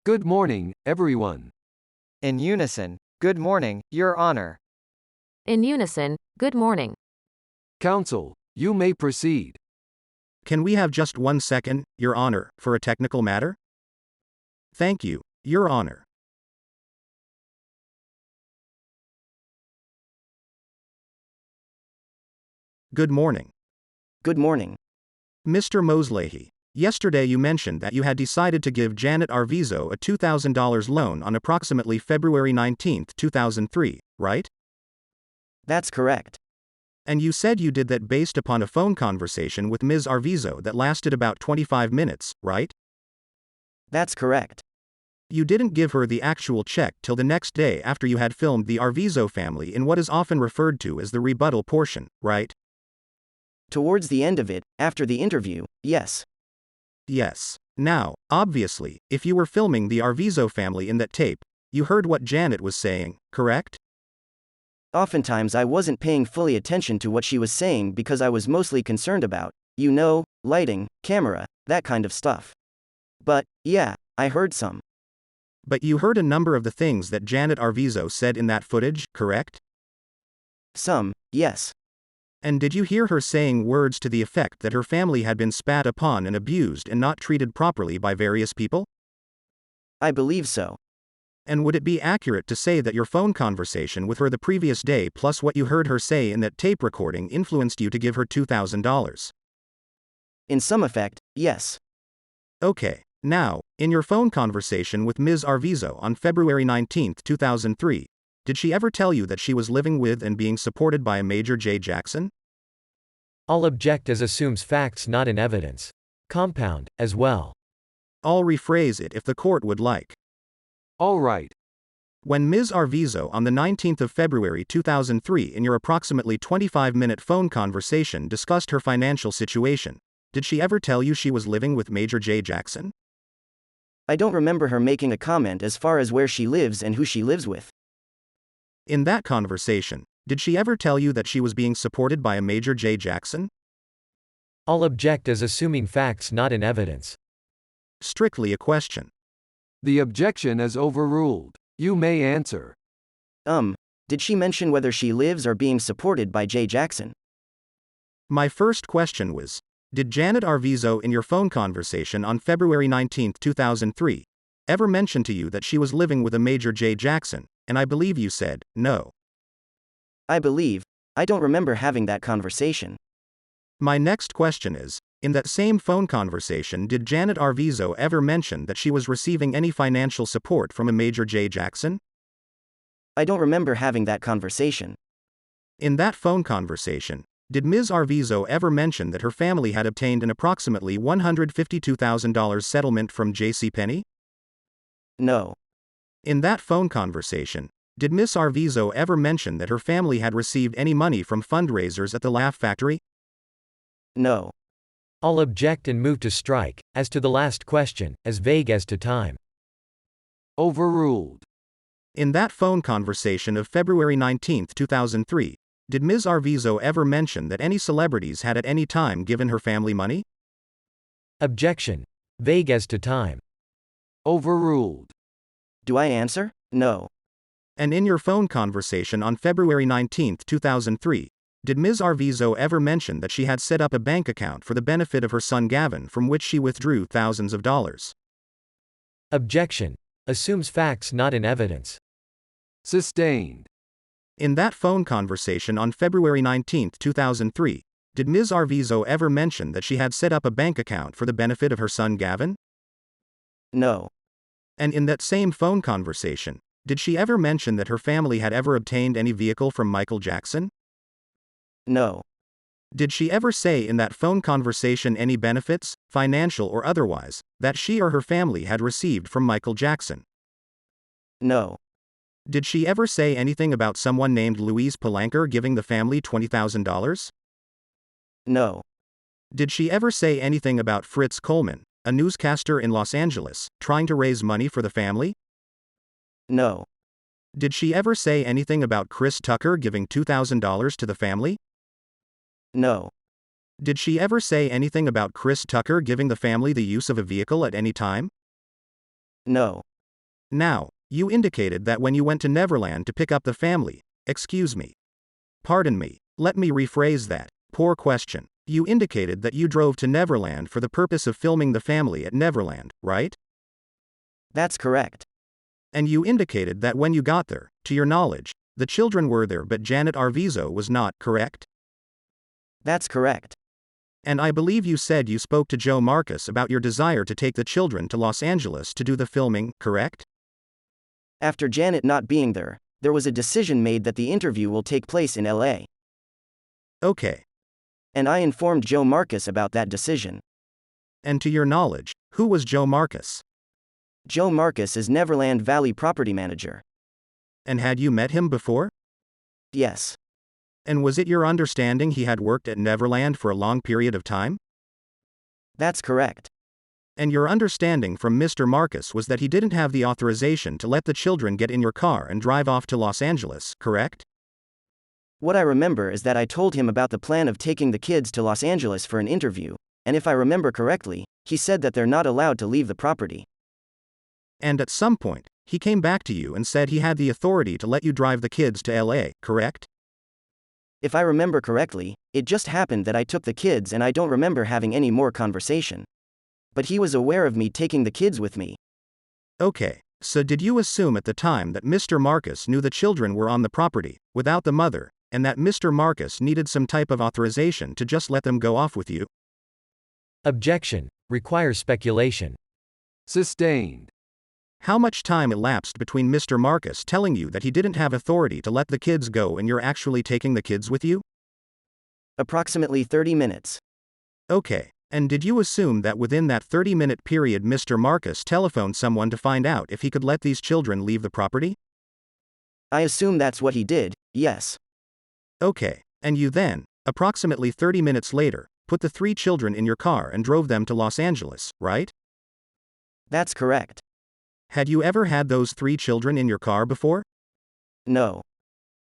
Good morning, everyone. In unison, good morning, Your Honor. In unison, good morning. Counsel, you may proceed. Can we have just 1 second, Your Honor, for a technical matter? Thank you, Your Honor. Good morning. Good morning. Mr. Moslehi, yesterday you mentioned that you had decided to give Janet Arvizo a $2,000 loan on approximately February 19, 2003, right? That's correct. And you said you did that based upon a phone conversation with Ms. Arvizo that lasted about 25 minutes, right? That's correct. You didn't give her the actual check till the next day after you had filmed the Arvizo family in what is often referred to as the rebuttal portion, right? Towards the end of it, after the interview, yes. Yes. Now, obviously, if you were filming the Arvizo family in that tape, you heard what Janet was saying, correct? Oftentimes I wasn't paying fully attention to what she was saying because I was mostly concerned about, lighting, camera, that kind of stuff. But, yeah, I heard some. But you heard a number of the things that Janet Arvizo said in that footage, correct? Some, yes. And did you hear her saying words to the effect that her family had been spat upon and abused and not treated properly by various people? I believe so. And would it be accurate to say that your phone conversation with her the previous day plus what you heard her say in that tape recording influenced you to give her $2,000? In some effect, yes. Okay. Now, in your phone conversation with Ms. Arvizo on February 19, 2003, did she ever tell you that she was living with and being supported by a Major J. Jackson? I'll object as assumes facts not in evidence. Compound, as well. I'll rephrase it if the court would like. All right. When Ms. Arvizo on the 19th of February 2003 in your approximately 25-minute phone conversation discussed her financial situation, did she ever tell you she was living with Major J. Jackson? I don't remember her making a comment as far as where she lives and who she lives with. In that conversation, did she ever tell you that she was being supported by a Major J. Jackson? I'll object as assuming facts not in evidence. Strictly a question. The objection is overruled. You may answer. Did she mention whether she lives or being supported by J. Jackson? My first question was, did Janet Arvizo in your phone conversation on February 19, 2003, ever mention to you that she was living with a Major J. Jackson? And I believe you said, no. I don't remember having that conversation. My next question is, in that same phone conversation did Janet Arvizo ever mention that she was receiving any financial support from a Major J. Jackson? I don't remember having that conversation. In that phone conversation, did Ms. Arvizo ever mention that her family had obtained an approximately $152,000 settlement from JCPenney? No. In that phone conversation, did Ms. Arvizo ever mention that her family had received any money from fundraisers at the Laugh Factory? No. I'll object and move to strike, as to the last question, as vague as to time. Overruled. In that phone conversation of February 19, 2003, did Ms. Arvizo ever mention that any celebrities had at any time given her family money? Objection. Vague as to time. Overruled. Do I answer? No. And in your phone conversation on February 19, 2003, did Ms. Arvizo ever mention that she had set up a bank account for the benefit of her son Gavin from which she withdrew thousands of dollars? Objection. Assumes facts not in evidence. Sustained. In that phone conversation on February 19, 2003, did Ms. Arvizo ever mention that she had set up a bank account for the benefit of her son Gavin? No. And in that same phone conversation, did she ever mention that her family had ever obtained any vehicle from Michael Jackson? No. Did she ever say in that phone conversation any benefits, financial or otherwise, that she or her family had received from Michael Jackson? No. Did she ever say anything about someone named Louise Palanker giving the family $20,000? No. Did she ever say anything about Fritz Coleman, a newscaster in Los Angeles, trying to raise money for the family? No. Did she ever say anything about Chris Tucker giving $2,000 to the family? No. Did she ever say anything about Chris Tucker giving the family the use of a vehicle at any time? No. Now, you indicated that when you went to Neverland to pick up the family, excuse me. Pardon me, let me rephrase that. Poor question. You indicated that you drove to Neverland for the purpose of filming the family at Neverland, right? That's correct. And you indicated that when you got there, to your knowledge, the children were there but Janet Arvizo was not, correct? That's correct. And I believe you said you spoke to Joe Marcus about your desire to take the children to Los Angeles to do the filming, correct? After Janet not being there, there was a decision made that the interview will take place in LA. Okay. And I informed Joe Marcus about that decision. And to your knowledge, who was Joe Marcus? Joe Marcus is Neverland Valley property manager. And had you met him before? Yes. And was it your understanding he had worked at Neverland for a long period of time? That's correct. And your understanding from Mr. Marcus was that he didn't have the authorization to let the children get in your car and drive off to Los Angeles, correct? What I remember is that I told him about the plan of taking the kids to Los Angeles for an interview, and if I remember correctly, he said that they're not allowed to leave the property. And at some point, he came back to you and said he had the authority to let you drive the kids to LA, correct? If I remember correctly, it just happened that I took the kids and I don't remember having any more conversation. But he was aware of me taking the kids with me. Okay, so did you assume at the time that Mr. Marcus knew the children were on the property, without the mother, and that Mr. Marcus needed some type of authorization to just let them go off with you? Objection. Requires speculation. Sustained. How much time elapsed between Mr. Marcus telling you that he didn't have authority to let the kids go and you're actually taking the kids with you? Approximately 30 minutes. Okay, and did you assume that within that 30-minute period Mr. Marcus telephoned someone to find out if he could let these children leave the property? I assume that's what he did, yes. Okay, and you then, approximately 30 minutes later, put the 3 children in your car and drove them to Los Angeles, right? That's correct. Had you ever had those 3 children in your car before? No.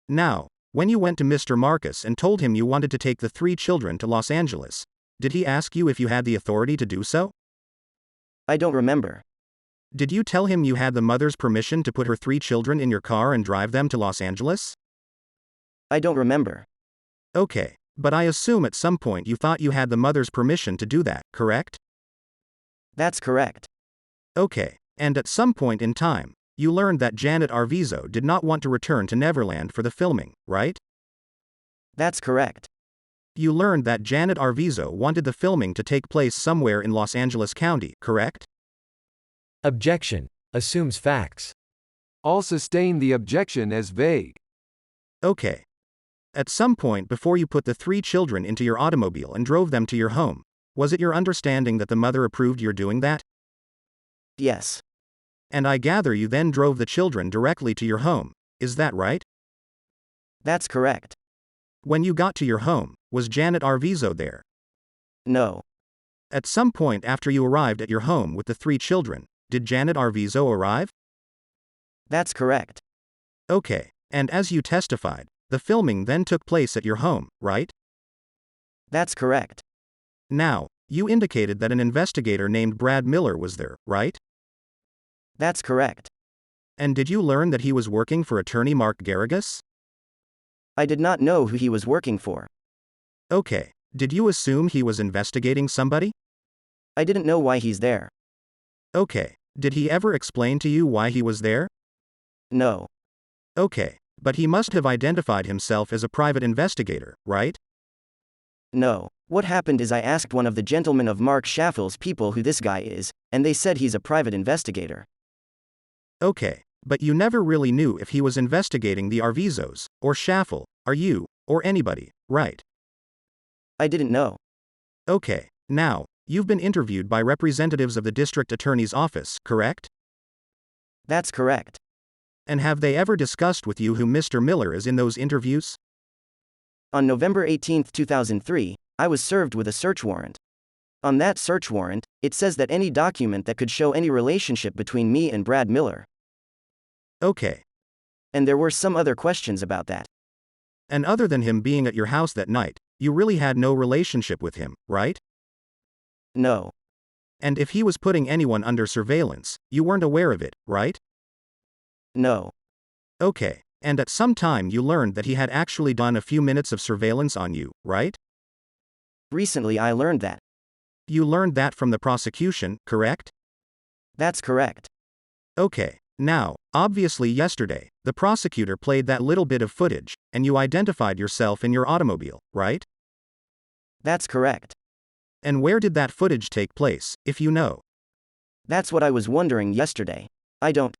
Now, when you went to Mr. Marcus and told him you wanted to take the 3 children to Los Angeles, did he ask you if you had the authority to do so? I don't remember. Did you tell him you had the mother's permission to put her 3 children in your car and drive them to Los Angeles? I don't remember. Okay, but I assume at some point you thought you had the mother's permission to do that, correct? That's correct. Okay, and at some point in time, you learned that Janet Arvizo did not want to return to Neverland for the filming, right? That's correct. You learned that Janet Arvizo wanted the filming to take place somewhere in Los Angeles County, correct? Objection. Assumes facts. All sustain the objection as vague. Okay. At some point before you put the 3 children into your automobile and drove them to your home, was it your understanding that the mother approved your doing that? Yes. And I gather you then drove the children directly to your home, is that right? That's correct. When you got to your home, was Janet Arvizo there? No. At some point after you arrived at your home with the 3 children, did Janet Arvizo arrive? That's correct. Okay, and as you testified, the filming then took place at your home, right? That's correct. Now, you indicated that an investigator named Brad Miller was there, right? That's correct. And did you learn that he was working for attorney Mark Garrigus? I did not know who he was working for. Okay, did you assume he was investigating somebody? I didn't know why he's there. Okay, did he ever explain to you why he was there? No. Okay, but he must have identified himself as a private investigator, right? No. What happened is I asked one of the gentlemen of Mark Schaffel's people who this guy is, and they said he's a private investigator. Okay, but you never really knew if he was investigating the Arvizos, or Schaffel, or you, or anybody, right? I didn't know. Okay, now, you've been interviewed by representatives of the district attorney's office, correct? That's correct. And have they ever discussed with you who Mr. Miller is in those interviews? On November 18, 2003, I was served with a search warrant. On that search warrant, it says that any document that could show any relationship between me and Brad Miller. Okay. And there were some other questions about that. And other than him being at your house that night, you really had no relationship with him, right? No. And if he was putting anyone under surveillance, you weren't aware of it, right? No. Okay. And at some time you learned that he had actually done a few minutes of surveillance on you, right? Recently I learned that. You learned that from the prosecution, correct? That's correct. Okay. Now, obviously yesterday, the prosecutor played that little bit of footage, and you identified yourself in your automobile, right? That's correct. And where did that footage take place, if you know? That's what I was wondering yesterday. I don't.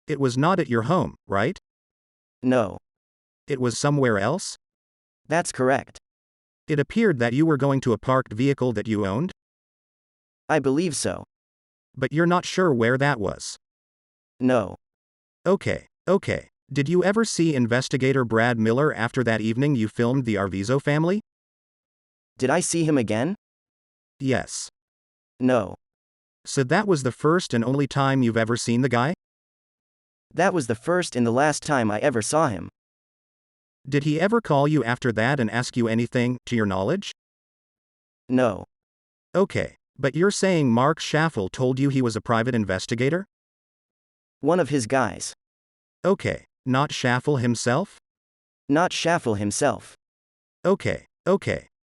It was not at your home, right? No. It was somewhere else? That's correct. It appeared that you were going to a parked vehicle that you owned? I believe so. But you're not sure where that was. No. Okay. Did you ever see investigator Brad Miller after that evening you filmed the Arvizo family? Did I see him again? Yes. No. So that was the first and only time you've ever seen the guy? That was the first and the last time I ever saw him. Did he ever call you after that and ask you anything, to your knowledge? No. Okay. But you're saying Mark Schaffel told you he was a private investigator? One of his guys. Okay. Not Schaffel himself? Not Schaffel himself. Okay.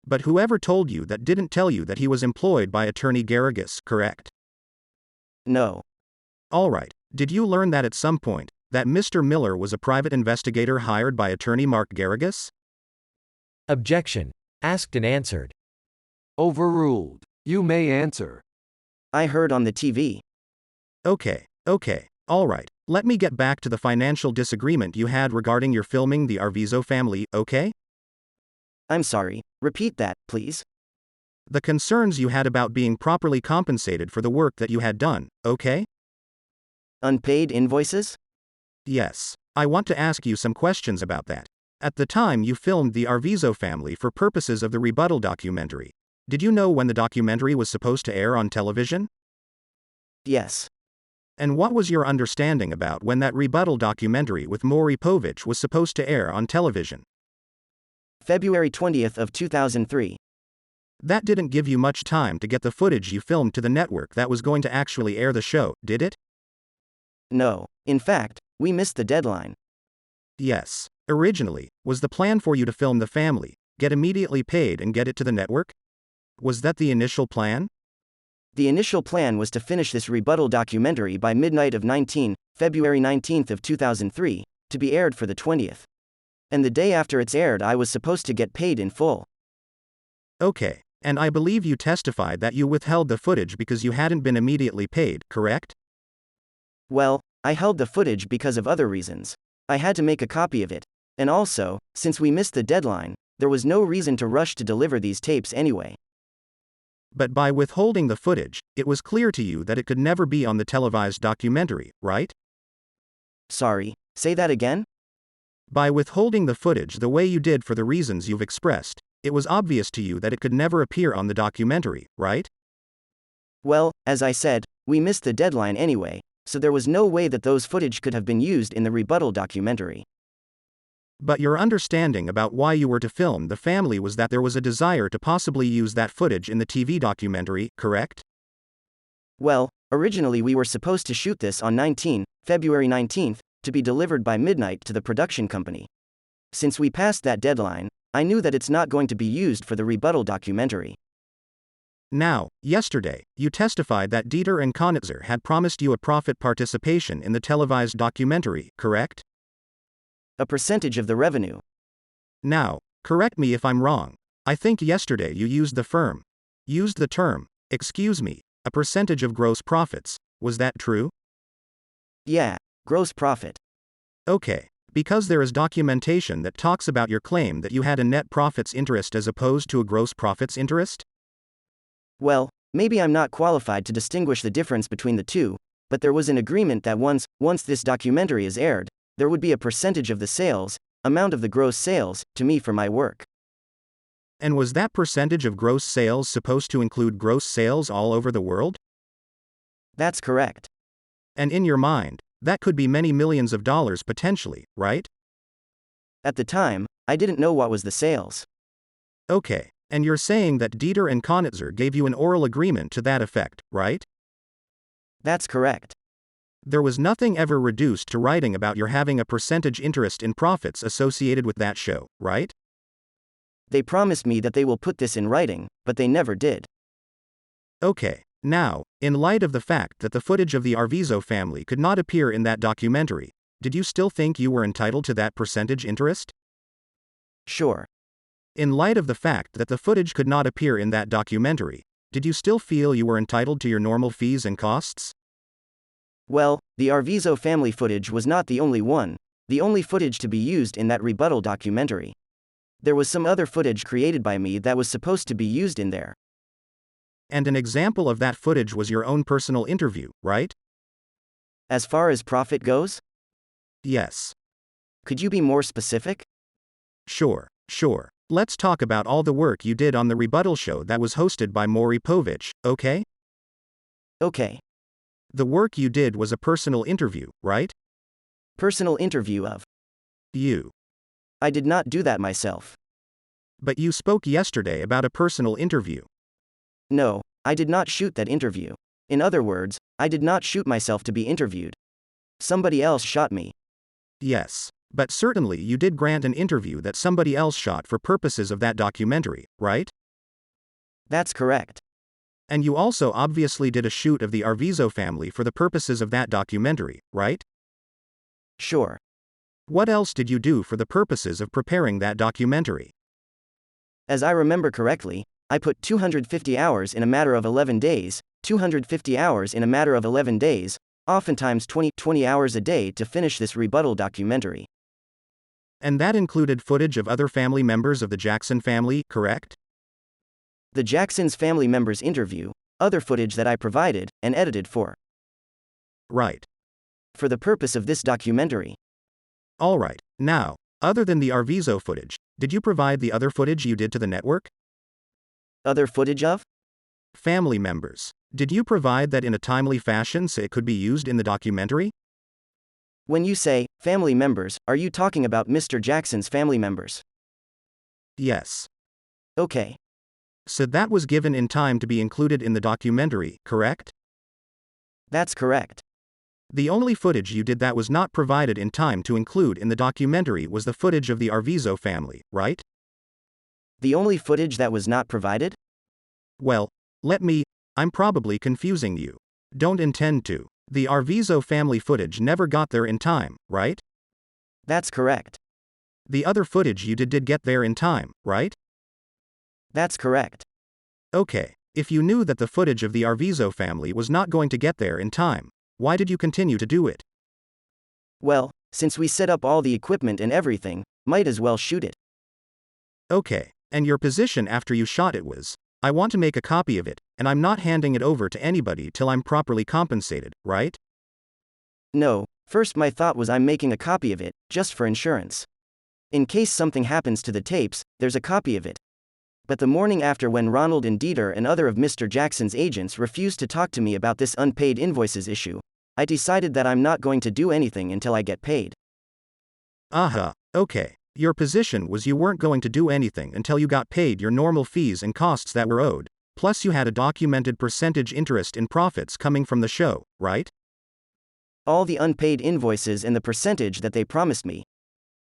But whoever told you that didn't tell you that he was employed by attorney Garrigus, correct? No. Alright. Did you learn that at some point, that Mr. Miller was a private investigator hired by attorney Mark Garrigus? Objection. Asked and answered. Overruled. You may answer. I heard on the TV. Okay. Alright. Let me get back to the financial disagreement you had regarding your filming the Arvizo family, okay? I'm sorry. Repeat that, please. The concerns you had about being properly compensated for the work that you had done, okay? Unpaid invoices? Yes. I want to ask you some questions about that. At the time you filmed the Arvizo family for purposes of the rebuttal documentary, did you know when the documentary was supposed to air on television? Yes. And what was your understanding about when that rebuttal documentary with Maury Povich was supposed to air on television? February 20th of 2003. That didn't give you much time to get the footage you filmed to the network that was going to actually air the show, did it? No. In fact, we missed the deadline. Yes. Originally, was the plan for you to film the family, get immediately paid and get it to the network? Was that the initial plan? The initial plan was to finish this rebuttal documentary by midnight of February 19th of 2003, to be aired for the 20th. And the day after it's aired I was supposed to get paid in full. Okay. And I believe you testified that you withheld the footage because you hadn't been immediately paid, correct? Well, I held the footage because of other reasons. I had to make a copy of it. And also, since we missed the deadline, there was no reason to rush to deliver these tapes anyway. But by withholding the footage, it was clear to you that it could never be on the televised documentary, right? Sorry, say that again? By withholding the footage the way you did for the reasons you've expressed, it was obvious to you that it could never appear on the documentary, right? Well, as I said, we missed the deadline anyway, so there was no way that those footage could have been used in the rebuttal documentary. But your understanding about why you were to film the family was that there was a desire to possibly use that footage in the TV documentary, correct? Well, originally we were supposed to shoot this on February 19th, to be delivered by midnight to the production company. Since we passed that deadline, I knew that it's not going to be used for the rebuttal documentary. Now, yesterday, you testified that Dieter and Konitzer had promised you a profit participation in the televised documentary, correct? A percentage of the revenue. Now, correct me if I'm wrong. I think yesterday you used the term, a percentage of gross profits. Was that true? Yeah, gross profit. Okay. Because there is documentation that talks about your claim that you had a net profits interest as opposed to a gross profits interest? Well, maybe I'm not qualified to distinguish the difference between the two, but there was an agreement that once this documentary is aired, there would be a percentage of the sales, amount of the gross sales, to me for my work. And was that percentage of gross sales supposed to include gross sales all over the world? That's correct. And in your mind, that could be many millions of dollars potentially, right? At the time, I didn't know what was the sales. Okay. And you're saying that Dieter and Konitzer gave you an oral agreement to that effect, right? That's correct. There was nothing ever reduced to writing about your having a percentage interest in profits associated with that show, right? They promised me that they will put this in writing, but they never did. Okay. Now, in light of the fact that the footage of the Arvizo family could not appear in that documentary, did you still think you were entitled to that percentage interest? Sure. In light of the fact that the footage could not appear in that documentary, did you still feel you were entitled to your normal fees and costs? Well, the Arvizo family footage was not the only footage to be used in that rebuttal documentary. There was some other footage created by me that was supposed to be used in there. And an example of that footage was your own personal interview, right? As far as profit goes? Yes. Could you be more specific? Sure. Let's talk about all the work you did on the rebuttal show that was hosted by Maury Povich, okay? Okay. The work you did was a personal interview, right? Personal interview of You. I did not do that myself. But you spoke yesterday about a personal interview. No, I did not shoot that interview. In other words, I did not shoot myself to be interviewed. Somebody else shot me. Yes. But certainly you did grant an interview that somebody else shot for purposes of that documentary, right? That's correct. And you also obviously did a shoot of the Arvizo family for the purposes of that documentary, right? Sure. What else did you do for the purposes of preparing that documentary? As I remember correctly, I put 250 hours in a matter of 11 days, 250 hours in a matter of 11 days, oftentimes 20 hours a day to finish this rebuttal documentary. And that included footage of other family members of the Jackson family, correct? The Jackson's family members interview, other footage that I provided and edited for Right. the purpose of this documentary. Alright. Now, other than the Arvizo footage, did you provide the other footage you did to the network? Other footage of? Family members. Did you provide that in a timely fashion so it could be used in the documentary? When you say family members, are you talking about Mr. Jackson's family members? Yes. Okay. So that was given in time to be included in the documentary, correct? That's correct. The only footage you did that was not provided in time to include in the documentary was the footage of the Arvizo family, right? The only footage that was not provided? Well, I'm probably confusing you. Don't intend to. The Arvizo family footage never got there in time, right? That's correct. The other footage you did get there in time, right? That's correct. Okay, if you knew that the footage of the Arvizo family was not going to get there in time, why did you continue to do it? Well, since we set up all the equipment and everything, might as well shoot it. Okay, and your position after you shot it was, I want to make a copy of it, and I'm not handing it over to anybody till I'm properly compensated, right? No, first my thought was I'm making a copy of it, just for insurance. In case something happens to the tapes, there's a copy of it. But the morning after, when Ronald and Dieter and other of Mr. Jackson's agents refused to talk to me about this unpaid invoices issue, I decided that I'm not going to do anything until I get paid. Aha, okay. Your position was you weren't going to do anything until you got paid your normal fees and costs that were owed, plus you had a documented percentage interest in profits coming from the show, right? All the unpaid invoices and the percentage that they promised me.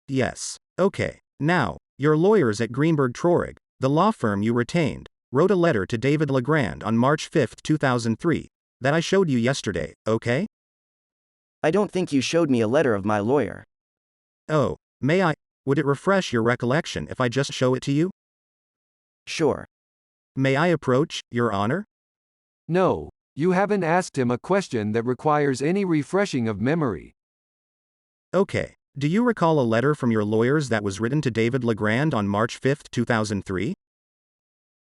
Yes. Okay. Now, your lawyers at Greenberg Traurig, the law firm you retained, wrote a letter to David Legrand on March 5, 2003, that I showed you yesterday, okay? I don't think you showed me a letter of my lawyer. Oh, may I? Would it refresh your recollection if I just show it to you? Sure. May I approach, Your Honor? No, you haven't asked him a question that requires any refreshing of memory. Okay. Do you recall a letter from your lawyers that was written to David Legrand on March 5, 2003?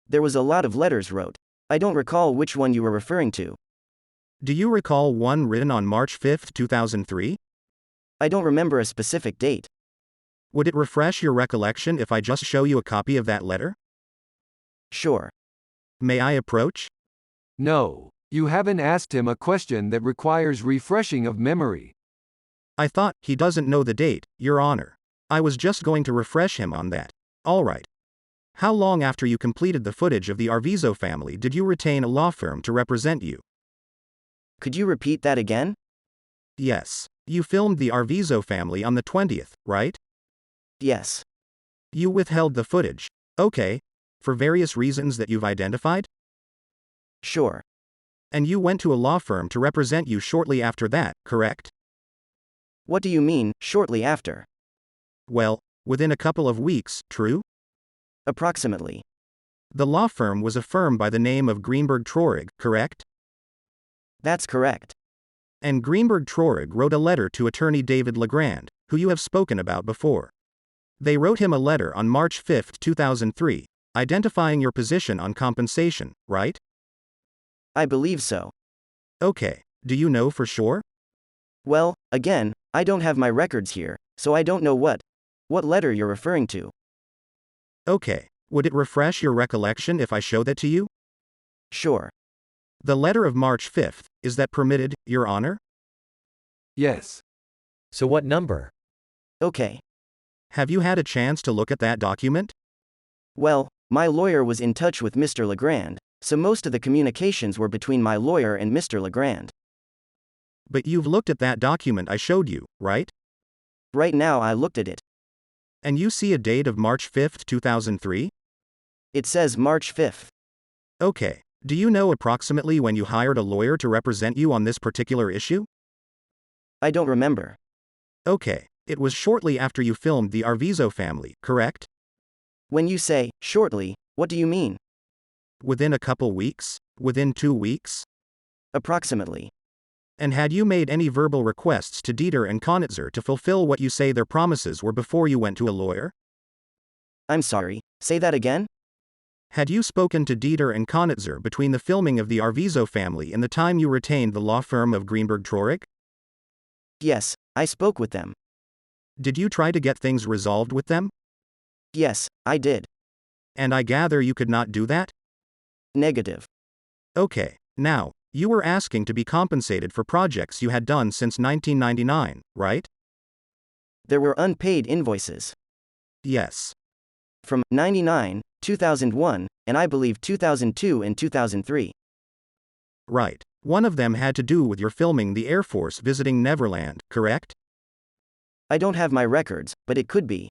There was a lot of letters wrote. I don't recall which one you were referring to. Do you recall one written on March 5, 2003? I don't remember a specific date. Would it refresh your recollection if I just show you a copy of that letter? Sure. May I approach? No, you haven't asked him a question that requires refreshing of memory. I thought, he doesn't know the date, Your Honor. I was just going to refresh him on that. Alright. How long after you completed the footage of the Arvizo family did you retain a law firm to represent you? Could you repeat that again? Yes. You filmed the Arvizo family on the 20th, right? Yes. You withheld the footage. Okay. For various reasons that you've identified? Sure. And you went to a law firm to represent you shortly after that, correct? What do you mean, shortly after? Well, within a couple of weeks, true? Approximately. The law firm was a firm by the name of Greenberg Traurig, correct? That's correct. And Greenberg Traurig wrote a letter to attorney David Legrand, who you have spoken about before. They wrote him a letter on March 5, 2003, identifying your position on compensation, right? I believe so. Okay. Do you know for sure? Well, again, I don't have my records here, so I don't know what letter you're referring to. Okay. Would it refresh your recollection if I show that to you? Sure. The letter of March 5th, is that permitted, Your Honor? Yes. So what number? Okay. Have you had a chance to look at that document? Well, my lawyer was in touch with Mr. Legrand, so most of the communications were between my lawyer and Mr. Legrand. But you've looked at that document I showed you, right? Right now I looked at it. And you see a date of March 5th, 2003? It says March 5th. Okay. Do you know approximately when you hired a lawyer to represent you on this particular issue? I don't remember. Okay. It was shortly after you filmed the Arvizo family, correct? When you say, shortly, what do you mean? Within a couple weeks? Within 2 weeks? Approximately. And had you made any verbal requests to Dieter and Konitzer to fulfill what you say their promises were before you went to a lawyer? I'm sorry, say that again? Had you spoken to Dieter and Konitzer between the filming of the Arvizo family and the time you retained the law firm of Greenberg Traurig? Yes, I spoke with them. Did you try to get things resolved with them? Yes, I did. And I gather you could not do that? Negative. Okay. Now, you were asking to be compensated for projects you had done since 1999, right? There were unpaid invoices. Yes. From 99, 2001, and I believe 2002 and 2003. Right. One of them had to do with your filming the Air Force visiting Neverland, correct? I don't have my records, but it could be.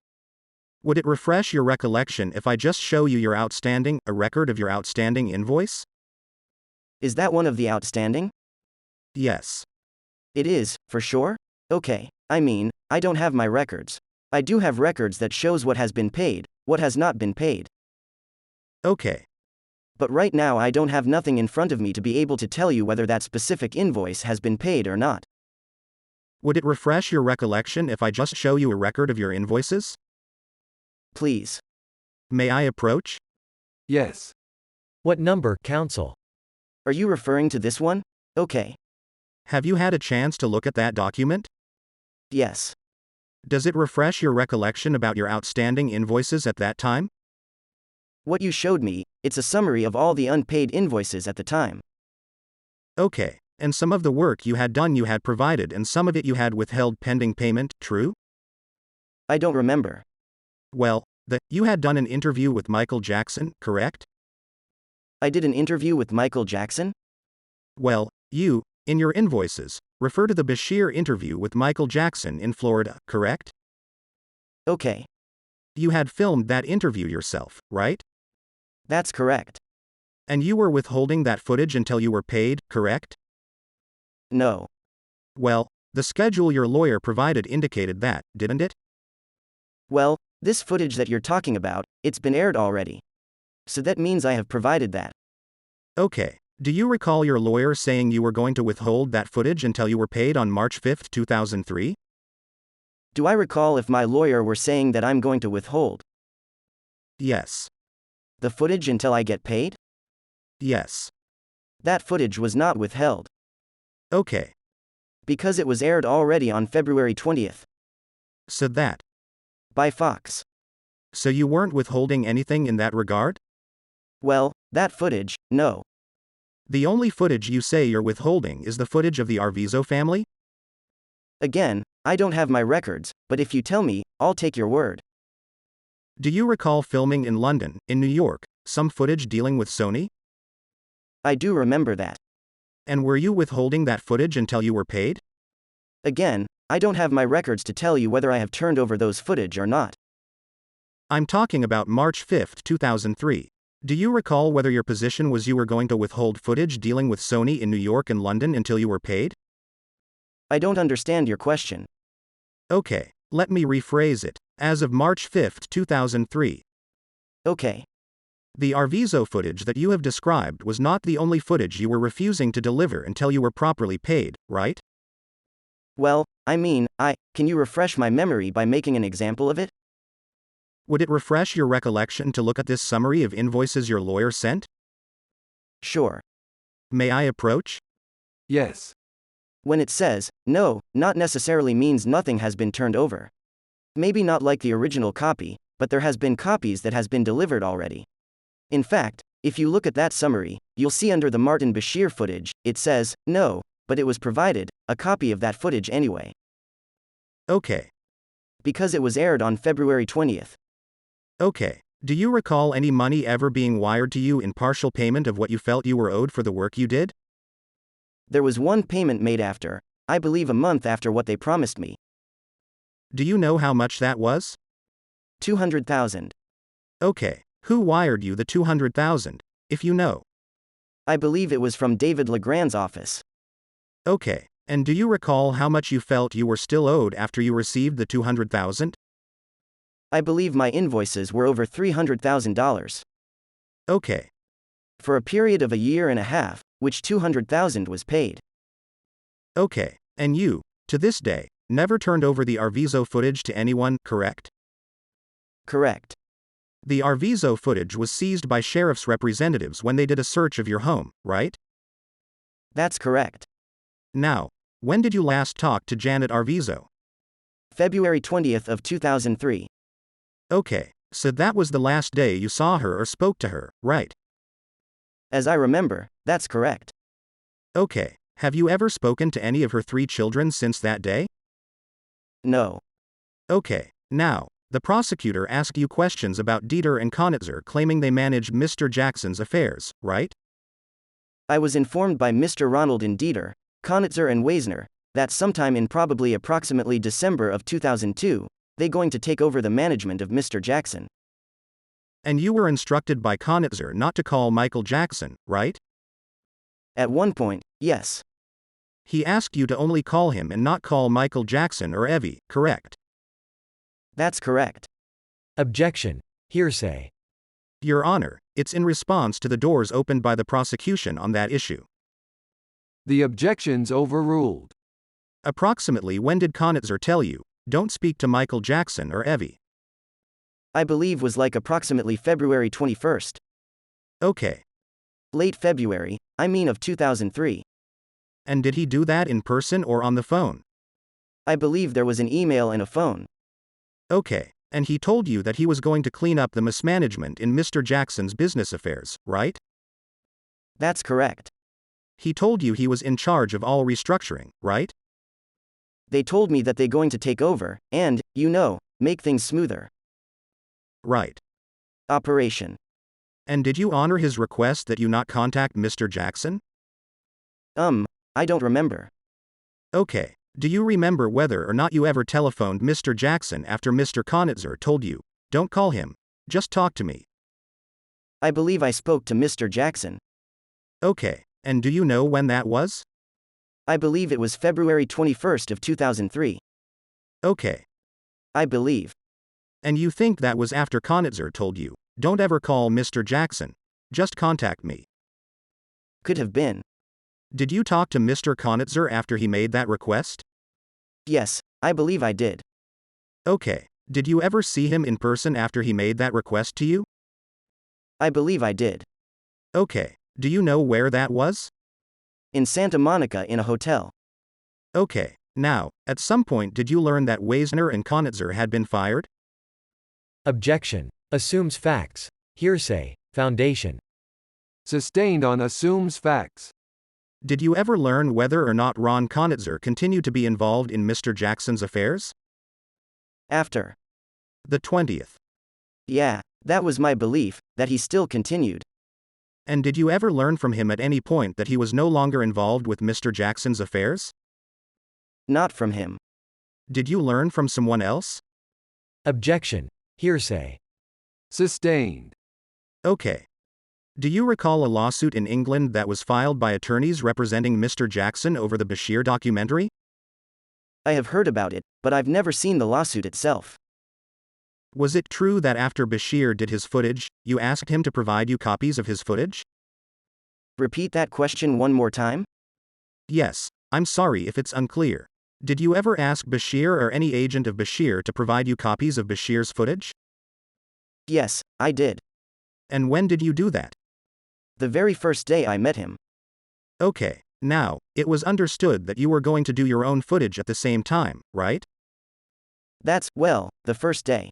Would it refresh your recollection if I just show you a record of your outstanding invoice? Is that one of the outstanding? Yes. It is, for sure? Okay. I mean, I don't have my records. I do have records that shows what has been paid, what has not been paid. Okay. But right now I don't have nothing in front of me to be able to tell you whether that specific invoice has been paid or not. Would it refresh your recollection if I just show you a record of your invoices? Please. May I approach? Yes. What number, counsel? Are you referring to this one? Okay. Have you had a chance to look at that document? Yes. Does it refresh your recollection about your outstanding invoices at that time? What you showed me, it's a summary of all the unpaid invoices at the time. Okay. And some of the work you had done you had provided and some of it you had withheld pending payment, true? I don't remember. Well, you had done an interview with Michael Jackson, correct? I did an interview with Michael Jackson? Well, you, in your invoices, refer to the Bashir interview with Michael Jackson in Florida, correct? Okay. You had filmed that interview yourself, right? That's correct. And you were withholding that footage until you were paid, correct? No. Well, the schedule your lawyer provided indicated that, didn't it? Well, this footage that you're talking about, it's been aired already. So that means I have provided that. Okay. Do you recall your lawyer saying you were going to withhold that footage until you were paid on March 5, 2003? Do I recall if my lawyer were saying that I'm going to withhold Yes. the footage until I get paid? Yes. That footage was not withheld. Okay. Because it was aired already on February 20th. So that. By Fox. So you weren't withholding anything in that regard? Well, that footage, no. The only footage you say you're withholding is the footage of the Arvizo family? Again, I don't have my records, but if you tell me, I'll take your word. Do you recall filming in London, in New York, some footage dealing with Sony? I do remember that. And were you withholding that footage until you were paid? Again, I don't have my records to tell you whether I have turned over those footage or not. I'm talking about March 5, 2003. Do you recall whether your position was you were going to withhold footage dealing with Sony in New York and London until you were paid? I don't understand your question. Okay, let me rephrase it. As of March 5, 2003. Okay. The Arvizo footage that you have described was not the only footage you were refusing to deliver until you were properly paid, right? Well, can you refresh my memory by making an example of it? Would it refresh your recollection to look at this summary of invoices your lawyer sent? Sure. May I approach? Yes. When it says, no, not necessarily means nothing has been turned over. Maybe not like the original copy, but there has been copies that has been delivered already. In fact, if you look at that summary, you'll see under the Martin Bashir footage, it says, no, but it was provided, a copy of that footage anyway. Okay. Because it was aired on February 20th. Okay. Do you recall any money ever being wired to you in partial payment of what you felt you were owed for the work you did? There was one payment made after, I believe a month after what they promised me. Do you know how much that was? 200,000. Okay. Who wired you the 200,000, if you know? I believe it was from David Legrand's office. Okay. And do you recall how much you felt you were still owed after you received the 200,000? I believe my invoices were over $300,000. Okay. For a period of a year and a half, which 200,000 was paid. Okay. And you, to this day, never turned over the Arvizo footage to anyone, correct? Correct. The Arvizo footage was seized by sheriff's representatives when they did a search of your home, right? That's correct. Now, when did you last talk to Janet Arvizo? February 20th of 2003. Okay, so that was the last day you saw her or spoke to her, right? As I remember, that's correct. Okay, have you ever spoken to any of her 3 children since that day? No. Okay, now, the prosecutor asked you questions about Dieter and Konitzer claiming they managed Mr. Jackson's affairs, right? I was informed by Mr. Ronald and Dieter, Konitzer and Weisner, that sometime in probably approximately December of 2002, they going to take over the management of Mr. Jackson. And you were instructed by Konitzer not to call Michael Jackson, right? At one point, yes. He asked you to only call him and not call Michael Jackson or Evie, correct? That's correct. Objection. Hearsay. Your Honor, it's in response to the doors opened by the prosecution on that issue. The objection's overruled. Approximately when did Konitzer tell you, don't speak to Michael Jackson or Evie? I believe was like approximately February 21st. Okay. Late February, of 2003. And did he do that in person or on the phone? I believe there was an email and a phone. Okay. And he told you that he was going to clean up the mismanagement in Mr. Jackson's business affairs, right? That's correct. He told you he was in charge of all restructuring, right? They told me that they going to take over, and, make things smoother. Right. Operation. And did you honor his request that you not contact Mr. Jackson? I don't remember. Okay. Do you remember whether or not you ever telephoned Mr. Jackson after Mr. Konitzer told you, don't call him, just talk to me? I believe I spoke to Mr. Jackson. Okay. And do you know when that was? I believe it was February 21st of 2003. Okay. I believe. And you think that was after Konitzer told you, don't ever call Mr. Jackson, just contact me? Could have been. Did you talk to Mr. Konitzer after he made that request? Yes, I believe I did. Okay. Did you ever see him in person after he made that request to you? I believe I did. Okay. Do you know where that was? In Santa Monica in a hotel. Okay. Now, at some point did you learn that Weisner and Konitzer had been fired? Objection. Assumes facts. Hearsay. Foundation. Sustained on assumes facts. Did you ever learn whether or not Ron Konitzer continued to be involved in Mr. Jackson's affairs? After. The 20th. Yeah, that was my belief, that he still continued. And did you ever learn from him at any point that he was no longer involved with Mr. Jackson's affairs? Not from him. Did you learn from someone else? Objection. Hearsay. Sustained. Okay. Do you recall a lawsuit in England that was filed by attorneys representing Mr. Jackson over the Bashir documentary? I have heard about it, but I've never seen the lawsuit itself. Was it true that after Bashir did his footage, you asked him to provide you copies of his footage? Repeat that question one more time? Yes, I'm sorry if it's unclear. Did you ever ask Bashir or any agent of Bashir to provide you copies of Bashir's footage? Yes, I did. And when did you do that? The very first day I met him. Okay, now, it was understood that you were going to do your own footage at the same time, right? That's, well, the first day.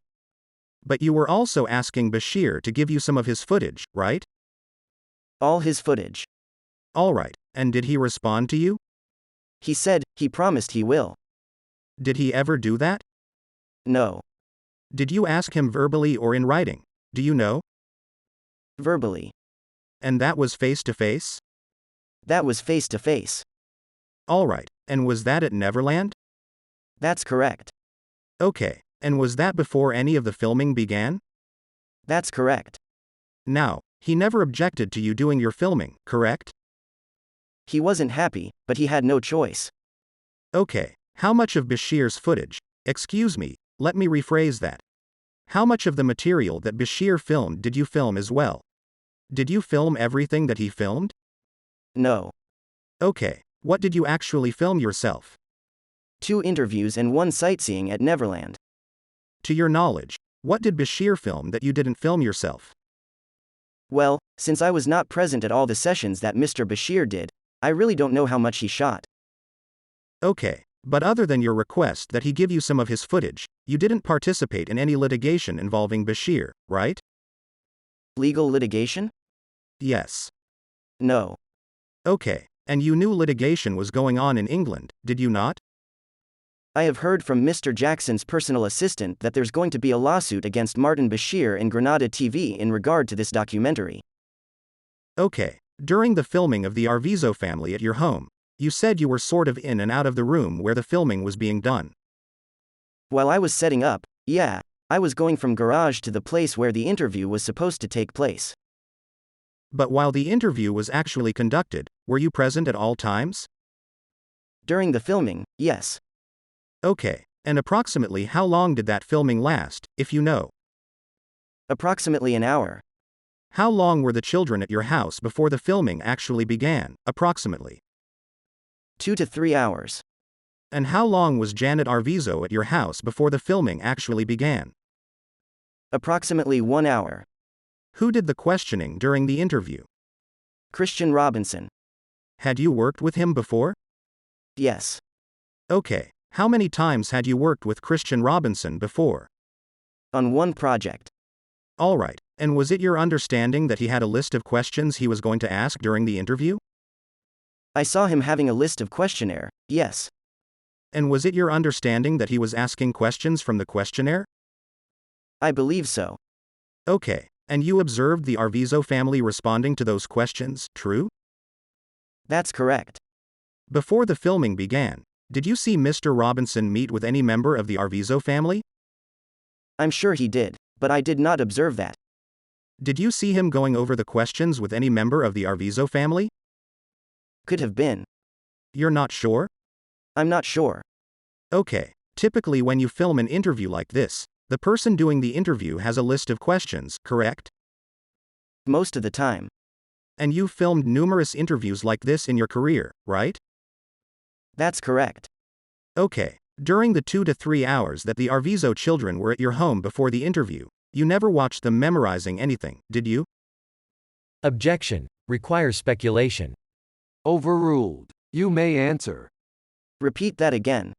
But you were also asking Bashir to give you some of his footage, right? All his footage. Alright, and did he respond to you? He said, he promised he will. Did he ever do that? No. Did you ask him verbally or in writing? Do you know? Verbally. And that was face to face? That was face to face. Alright, and was that at Neverland? That's correct. Okay, and was that before any of the filming began? That's correct. Now, he never objected to you doing your filming, correct? He wasn't happy, but he had no choice. Okay, how much of Bashir's footage, excuse me, let me rephrase that. How much of the material that Bashir filmed did you film as well? Did you film everything that he filmed? No. Okay, what did you actually film yourself? 2 interviews and 1 sightseeing at Neverland. To your knowledge, what did Bashir film that you didn't film yourself? Well, since I was not present at all the sessions that Mr. Bashir did, I really don't know how much he shot. Okay, but other than your request that he give you some of his footage, you didn't participate in any litigation involving Bashir, right? Legal litigation? Yes. No. Okay, and you knew litigation was going on in England, did you not? I have heard from Mr. Jackson's personal assistant that there's going to be a lawsuit against Martin Bashir and Granada TV in regard to this documentary. Okay, during the filming of the Arvizo family at your home, you said you were sort of in and out of the room where the filming was being done. While I was setting up, yeah, I was going from garage to the place where the interview was supposed to take place. But while the interview was actually conducted, were you present at all times? During the filming, yes. Okay, and approximately how long did that filming last, if you know? Approximately an hour. How long were the children at your house before the filming actually began, approximately? 2 to 3 hours. And how long was Janet Arvizo at your house before the filming actually began? Approximately 1 hour. Who did the questioning during the interview? Christian Robinson. Had you worked with him before? Yes. Okay, how many times had you worked with Christian Robinson before? On 1 project. Alright, and was it your understanding that he had a list of questions he was going to ask during the interview? I saw him having a list of questionnaire, yes. And was it your understanding that he was asking questions from the questionnaire? I believe so. Okay, and you observed the Arvizo family responding to those questions, true? That's correct. Before the filming began, did you see Mr. Robinson meet with any member of the Arvizo family? I'm sure he did, but I did not observe that. Did you see him going over the questions with any member of the Arvizo family? Could have been. You're not sure? I'm not sure. Okay, typically when you film an interview like this, the person doing the interview has a list of questions, correct? Most of the time. And you've filmed numerous interviews like this in your career, right? That's correct. Okay, during the 2 to 3 hours that the Arvizo children were at your home before the interview, you never watched them memorizing anything, did you? Objection. Requires speculation. Overruled. You may answer. Repeat that again.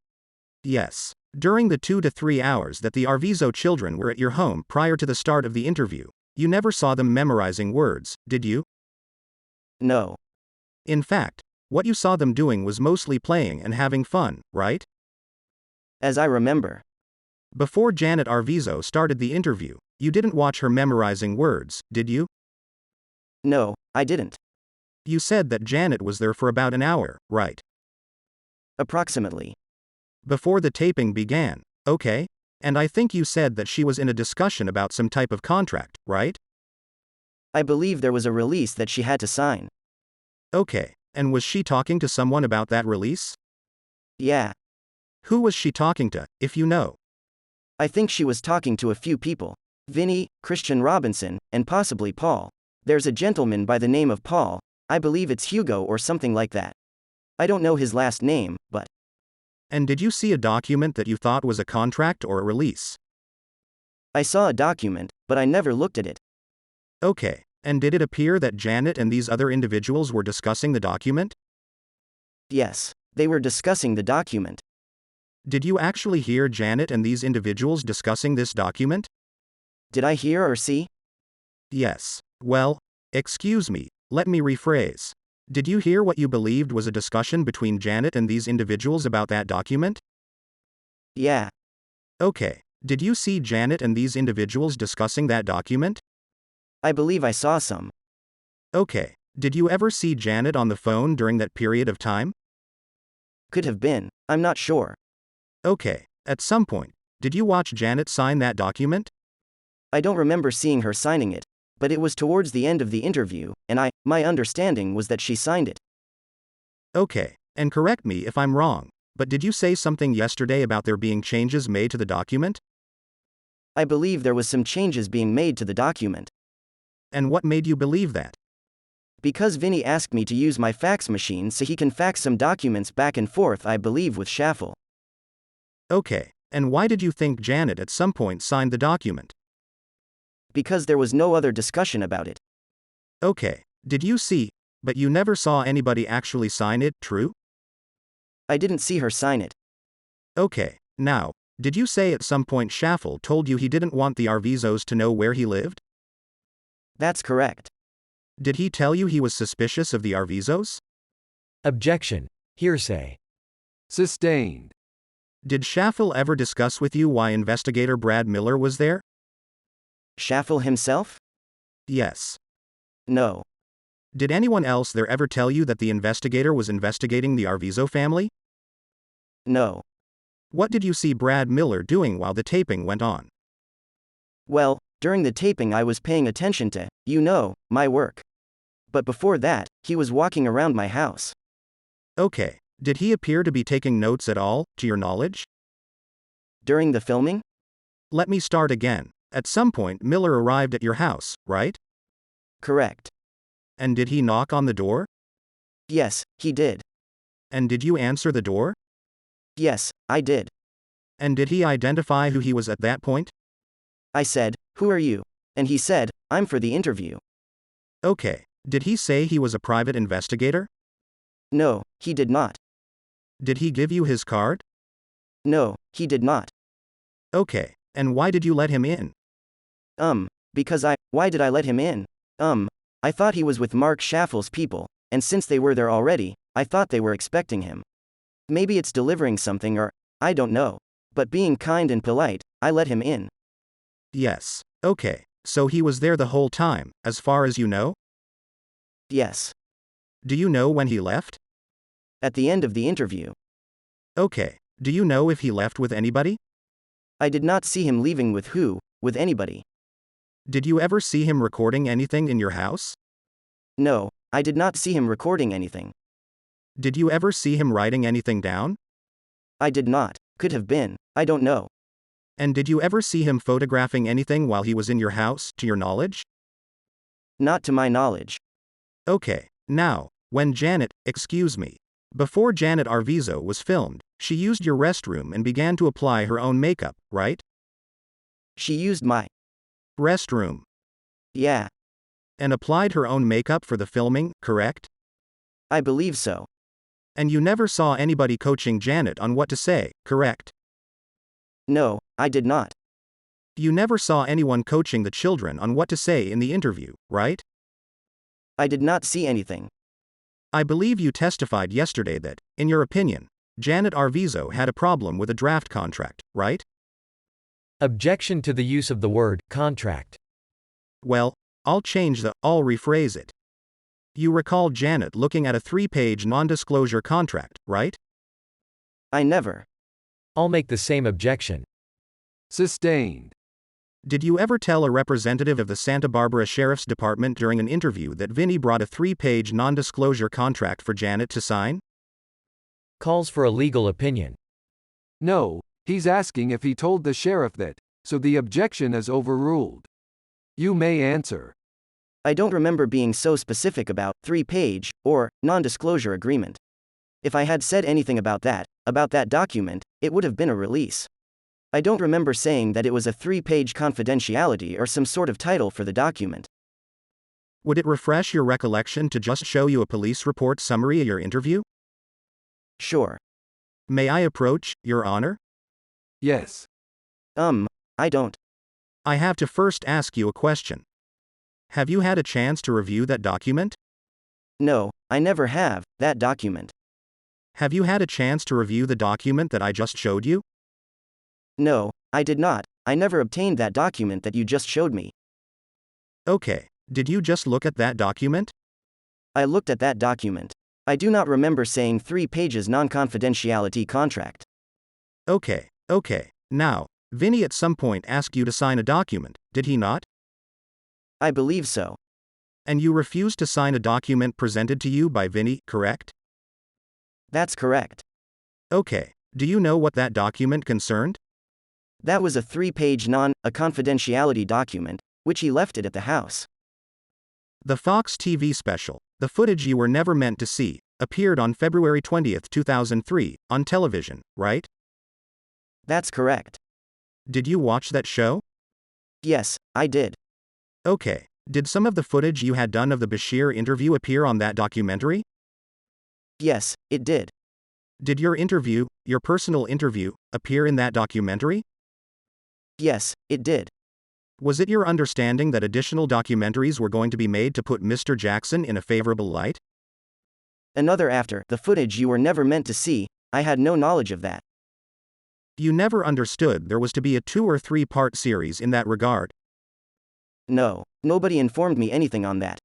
Yes. During the 2 to 3 hours that the Arvizo children were at your home prior to the start of the interview, you never saw them memorizing words, did you? No. In fact, what you saw them doing was mostly playing and having fun, right? As I remember. Before Janet Arvizo started the interview, you didn't watch her memorizing words, did you? No, I didn't. You said that Janet was there for about an hour, right? Approximately. Before the taping began, okay? And I think you said that she was in a discussion about some type of contract, right? I believe there was a release that she had to sign. Okay, and was she talking to someone about that release? Yeah. Who was she talking to, if you know? I think she was talking to a few people. Vinny, Christian Robinson, and possibly Paul. There's a gentleman by the name of Paul, I believe it's Hugo or something like that. I don't know his last name, but. And did you see a document that you thought was a contract or a release? I saw a document, but I never looked at it. Okay, and did it appear that Janet and these other individuals were discussing the document? Yes, they were discussing the document. Did you actually hear Janet and these individuals discussing this document? Did I hear or see? Yes. Well, excuse me, let me rephrase. Did you hear what you believed was a discussion between Janet and these individuals about that document? Yeah. Okay, did you see Janet and these individuals discussing that document? I believe I saw some. Okay, did you ever see Janet on the phone during that period of time? Could have been, I'm not sure. Okay, at some point, did you watch Janet sign that document? I don't remember seeing her signing it, but it was towards the end of the interview, and my understanding was that she signed it. Okay, and correct me if I'm wrong, but did you say something yesterday about there being changes made to the document? I believe there was some changes being made to the document. And what made you believe that? Because Vinny asked me to use my fax machine so he can fax some documents back and forth, I believe, with Schaffel. Okay, and why did you think Janet at some point signed the document? Because there was no other discussion about it. Okay, did you see, but you never saw anybody actually sign it, true? I didn't see her sign it. Okay, now, did you say at some point Schaffel told you he didn't want the Arvizos to know where he lived? That's correct. Did he tell you he was suspicious of the Arvizos? Objection. Hearsay. Sustained. Did Schaffel ever discuss with you why investigator Brad Miller was there? Schaffel himself? Yes. No. Did anyone else there ever tell you that the investigator was investigating the Arvizo family? No. What did you see Brad Miller doing while the taping went on? Well, during the taping I was paying attention to, my work. But before that, he was walking around my house. Okay, did he appear to be taking notes at all, to your knowledge? During the filming? Let me start again. At some point Miller arrived at your house, right? Correct. And did he knock on the door? Yes, he did. And did you answer the door? Yes, I did. And did he identify who he was at that point? I said, "Who are you?" And he said, "I'm for the interview." Okay, did he say he was a private investigator? No, he did not. Did he give you his card? No, he did not. Okay, and why did you let him in? Because why did I let him in? I thought he was with Mark Schaffel's people, and since they were there already, I thought they were expecting him. Maybe it's delivering something or, I don't know. But being kind and polite, I let him in. Yes. Okay, so he was there the whole time, as far as you know? Yes. Do you know when he left? At the end of the interview. Okay, do you know if he left with anybody? I did not see him leaving with anybody. Did you ever see him recording anything in your house? No, I did not see him recording anything. Did you ever see him writing anything down? I did not. Could have been. I don't know. And did you ever see him photographing anything while he was in your house, to your knowledge? Not to my knowledge. Okay, now, before Janet Arvizo was filmed, she used your restroom and began to apply her own makeup, right? She used my restroom. Yeah. And applied her own makeup for the filming, correct? I believe so. And you never saw anybody coaching Janet on what to say, correct? No, I did not. You never saw anyone coaching the children on what to say in the interview, right? I did not see anything. I believe you testified yesterday that, in your opinion, Janet Arvizo had a problem with a draft contract, right? Objection to the use of the word contract. Well, I'll rephrase it. You recall Janet looking at a 3-page non-disclosure contract, right? I never. I'll make the same objection. Sustained. Did you ever tell a representative of the Santa Barbara Sheriff's Department during an interview that Vinny brought a 3-page non-disclosure contract for Janet to sign? Calls for a legal opinion. No, he's asking if he told the sheriff that, so the objection is overruled. You may answer. I don't remember being so specific about 3-page or non-disclosure agreement. If I had said anything about that document, it would have been a release. I don't remember saying that it was a 3-page confidentiality or some sort of title for the document. Would it refresh your recollection to just show you a police report summary of your interview? Sure. May I approach, Your Honor? Yes. I don't. I have to first ask you a question. Have you had a chance to review that document? No, I never have, that document. Have you had a chance to review the document that I just showed you? No, I did not. I never obtained that document that you just showed me. Okay, did you just look at that document? I looked at that document. I do not remember saying 3 pages non-confidentiality contract. Okay. Now, Vinny at some point asked you to sign a document, did he not? I believe so. And you refused to sign a document presented to you by Vinny, correct? That's correct. Okay, do you know what that document concerned? That was a 3-page confidentiality document, which he left it at the house. The Fox TV special, The Footage You Were Never Meant to See, appeared on February 20, 2003, on television, right? That's correct. Did you watch that show? Yes, I did. Okay, did some of the footage you had done of the Bashir interview appear on that documentary? Yes, it did. Did your interview, your personal interview, appear in that documentary? Yes, it did. Was it your understanding that additional documentaries were going to be made to put Mr. Jackson in a favorable light? Another after the footage you were never meant to see, I had no knowledge of that. You never understood there was to be a 2 or 3-part series in that regard? No, nobody informed me anything on that.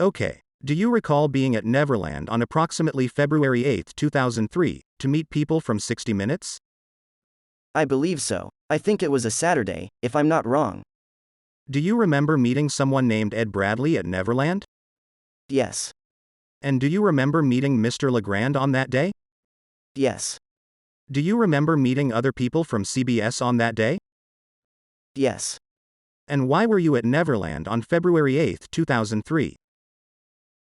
Okay, do you recall being at Neverland on approximately February 8, 2003, to meet people from 60 Minutes? I believe so. I think it was a Saturday, if I'm not wrong. Do you remember meeting someone named Ed Bradley at Neverland? Yes. And do you remember meeting Mr. Legrand on that day? Yes. Do you remember meeting other people from CBS on that day? Yes. And why were you at Neverland on February 8, 2003?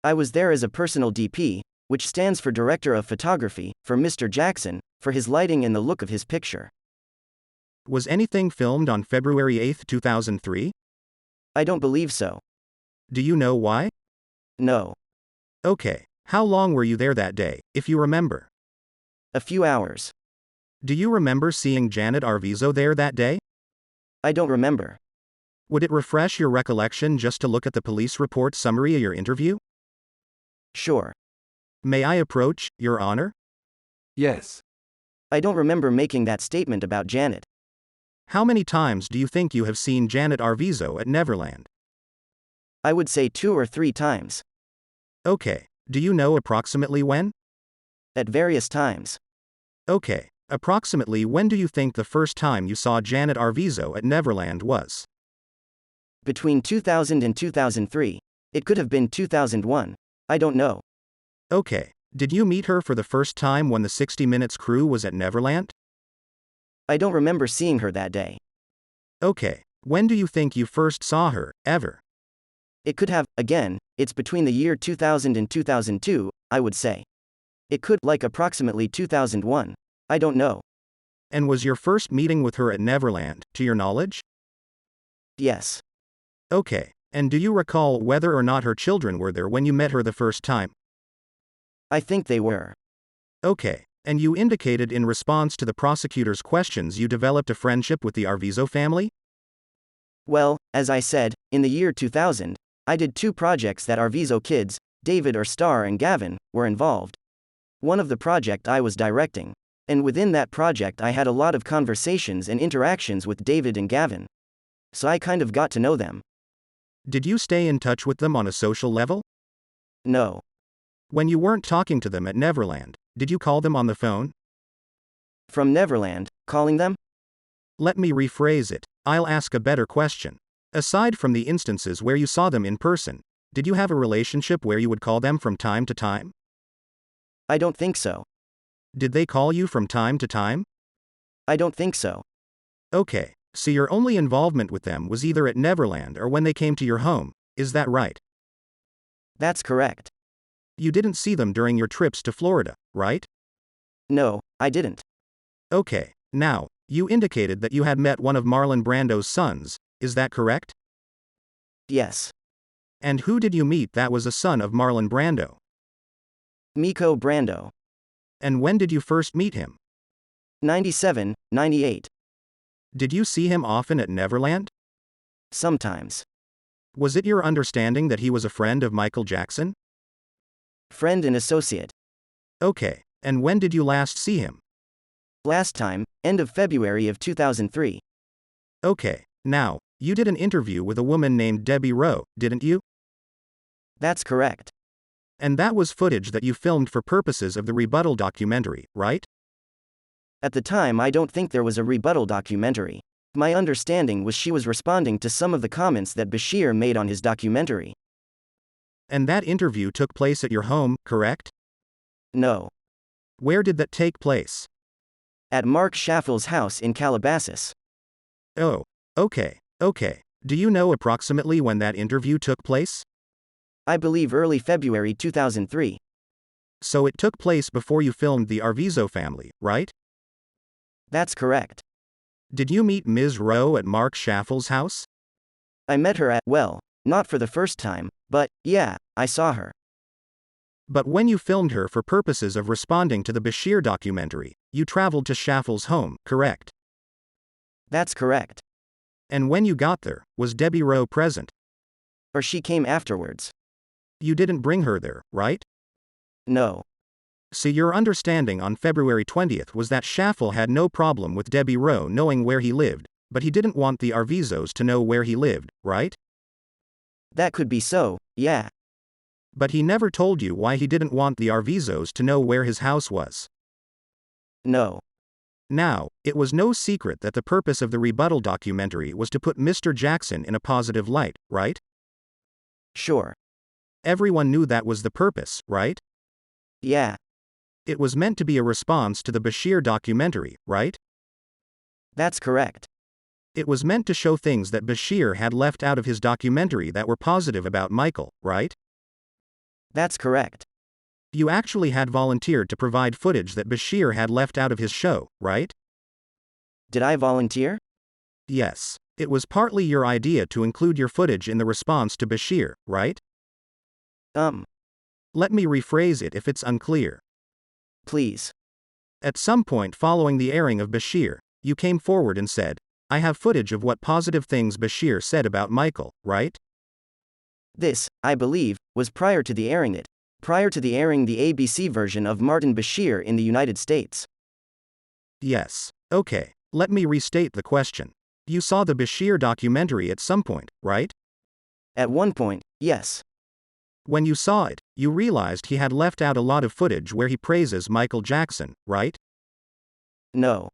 I was there as a personal DP, which stands for Director of Photography, for Mr. Jackson, for his lighting and the look of his picture. Was anything filmed on February 8, 2003? I don't believe so. Do you know why? No. Okay, how long were you there that day, if you remember? A few hours. Do you remember seeing Janet Arvizo there that day? I don't remember. Would it refresh your recollection just to look at the police report summary of your interview? Sure. May I approach, Your Honor? Yes. I don't remember making that statement about Janet. How many times do you think you have seen Janet Arvizo at Neverland? I would say 2 or 3 times. Okay, do you know approximately when? At various times. Okay, approximately when do you think the first time you saw Janet Arvizo at Neverland was? Between 2000 and 2003. It could have been 2001. I don't know. Okay, did you meet her for the first time when the 60 Minutes crew was at Neverland? I don't remember seeing her that day. Okay, when do you think you first saw her, ever? It could have, again, it's between the year 2000 and 2002, I would say. It could, like approximately 2001. I don't know. And was your first meeting with her at Neverland, to your knowledge? Yes. Okay, and do you recall whether or not her children were there when you met her the first time? I think they were. Okay, and you indicated in response to the prosecutor's questions you developed a friendship with the Arvizo family? Well, as I said, in the year 2000, I did 2 projects that Arvizo kids, David or Star and Gavin, were involved. One of the project I was directing. And within that project I had a lot of conversations and interactions with David and Gavin. So I kind of got to know them. Did you stay in touch with them on a social level? No. When you weren't talking to them at Neverland, did you call them on the phone? From Neverland, calling them? Let me rephrase it. I'll ask a better question. Aside from the instances where you saw them in person, did you have a relationship where you would call them from time to time? I don't think so. Did they call you from time to time? I don't think so. Okay, so your only involvement with them was either at Neverland or when they came to your home, is that right? That's correct. You didn't see them during your trips to Florida, right? No, I didn't. Okay, now, you indicated that you had met one of Marlon Brando's sons, is that correct? Yes. And who did you meet that was a son of Marlon Brando? Miko Brando. And when did you first meet him? 97, 98. Did you see him often at Neverland? Sometimes. Was it your understanding that he was a friend of Michael Jackson? Friend and associate. Okay, and when did you last see him? Last time, end of February of 2003. Okay, now, you did an interview with a woman named Debbie Rowe, didn't you? That's correct. And that was footage that you filmed for purposes of the rebuttal documentary, right? At the time, I don't think there was a rebuttal documentary. My understanding was she was responding to some of the comments that Bashir made on his documentary. And that interview took place at your home, correct? No. Where did that take place? At Mark Schaffel's house in Calabasas. Oh, okay. Do you know approximately when that interview took place? I believe early February 2003. So it took place before you filmed the Arvizo family, right? That's correct. Did you meet Ms. Rowe at Mark Schaffel's house? I met her at, well, not for the first time, but, yeah, I saw her. But when you filmed her for purposes of responding to the Bashir documentary, you traveled to Schaffel's home, correct? That's correct. And when you got there, was Debbie Rowe present? Or she came afterwards. You didn't bring her there, right? No. So your understanding on February 20th was that Schaffel had no problem with Debbie Rowe knowing where he lived, but he didn't want the Arvizos to know where he lived, right? That could be so, yeah. But he never told you why he didn't want the Arvizos to know where his house was. No. Now, it was no secret that the purpose of the rebuttal documentary was to put Mr. Jackson in a positive light, right? Sure. Everyone knew that was the purpose, right? Yeah. It was meant to be a response to the Bashir documentary, right? That's correct. It was meant to show things that Bashir had left out of his documentary that were positive about Michael, right? That's correct. You actually had volunteered to provide footage that Bashir had left out of his show, right? Did I volunteer? Yes. It was partly your idea to include your footage in the response to Bashir, right? Let me rephrase it if it's unclear. Please. At some point following the airing of Bashir, you came forward and said, I have footage of what positive things Bashir said about Michael, right? This, I believe, was prior to the airing the ABC version of Martin Bashir in the United States. Yes. Okay. Let me restate the question. You saw the Bashir documentary at some point, right? At one point, yes. When you saw it, you realized he had left out a lot of footage where he praises Michael Jackson, right? No.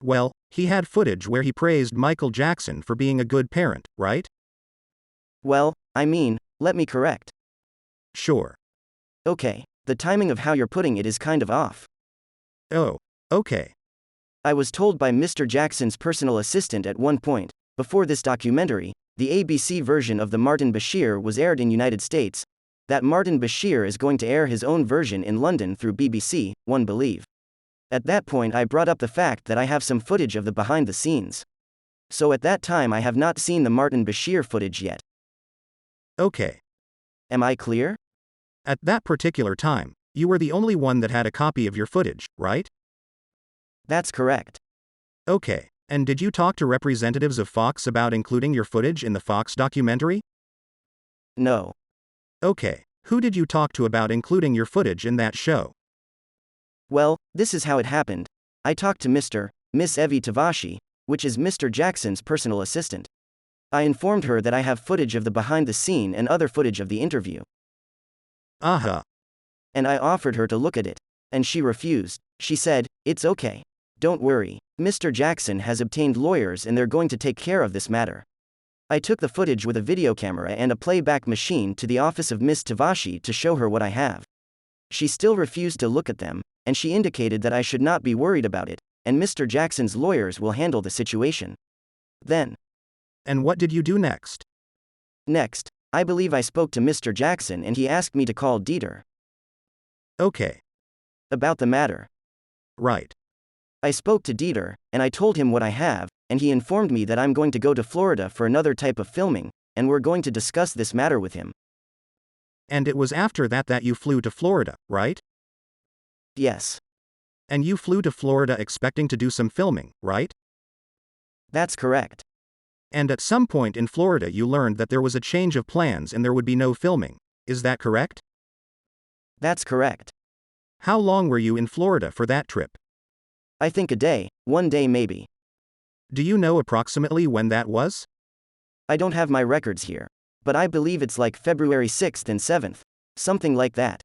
Well, he had footage where he praised Michael Jackson for being a good parent, right? Well, I mean, let me correct. Sure. Okay, the timing of how you're putting it is kind of off. Oh, okay. I was told by Mr. Jackson's personal assistant at one point, before this documentary, the ABC version of the Martin Bashir was aired in United States, that Martin Bashir is going to air his own version in London through BBC, one believe. At that point I brought up the fact that I have some footage of the behind the scenes. So at that time I have not seen the Martin Bashir footage yet. Okay. Am I clear? At that particular time, you were the only one that had a copy of your footage, right? That's correct. Okay. And did you talk to representatives of Fox about including your footage in the Fox documentary? No. Okay. Who did you talk to about including your footage in that show? Well, this is how it happened. I talked to Miss Evie Tavashi, which is Mr. Jackson's personal assistant. I informed her that I have footage of the behind the scene and other footage of the interview. Aha. And I offered her to look at it. And she refused. She said, it's okay. Don't worry. Mr. Jackson has obtained lawyers and they're going to take care of this matter. I took the footage with a video camera and a playback machine to the office of Miss Tavashi to show her what I have. She still refused to look at them, and she indicated that I should not be worried about it, and Mr. Jackson's lawyers will handle the situation. Then. And what did you do next? Next, I believe I spoke to Mr. Jackson and he asked me to call Dieter. Okay. About the matter. Right. I spoke to Dieter, and I told him what I have, and he informed me that I'm going to go to Florida for another type of filming, and we're going to discuss this matter with him. And it was after that you flew to Florida, right? Yes. And you flew to Florida expecting to do some filming, right? That's correct. And at some point in Florida you learned that there was a change of plans and there would be no filming. Is that correct? That's correct. How long were you in Florida for that trip? I think a day, 1 day maybe. Do you know approximately when that was? I don't have my records here. But I believe it's like February 6th and 7th. Something like that.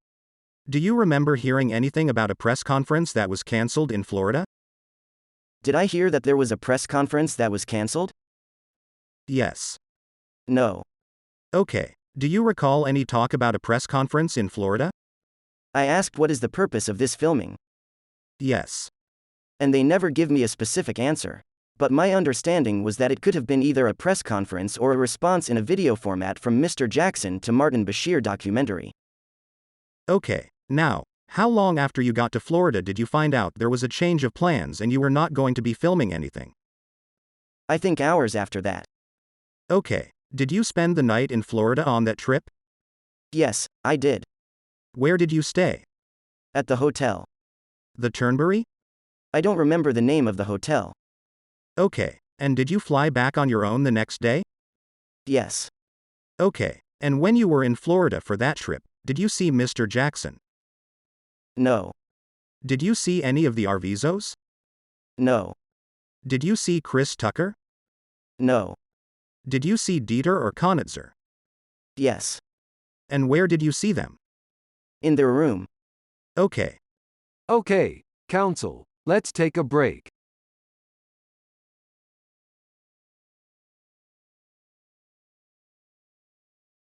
Do you remember hearing anything about a press conference that was cancelled in Florida? Did I hear that there was a press conference that was cancelled? Yes. No. Okay. Do you recall any talk about a press conference in Florida? I asked what is the purpose of this filming. Yes. And they never give me a specific answer. But my understanding was that it could have been either a press conference or a response in a video format from Mr. Jackson to Martin Bashir documentary. Okay. Now, how long after you got to Florida did you find out there was a change of plans and you were not going to be filming anything? I think hours after that. Okay. Did you spend the night in Florida on that trip? Yes, I did. Where did you stay? At the hotel. The Turnberry? I don't remember the name of the hotel. Okay. And did you fly back on your own the next day? Yes. Okay. And when you were in Florida for that trip, did you see Mr. Jackson? No. Did you see any of the Arvizos? No. Did you see Chris Tucker? No. Did you see Dieter or Konitzer? Yes. And where did you see them? In their room. Okay. Okay, counsel, let's take a break.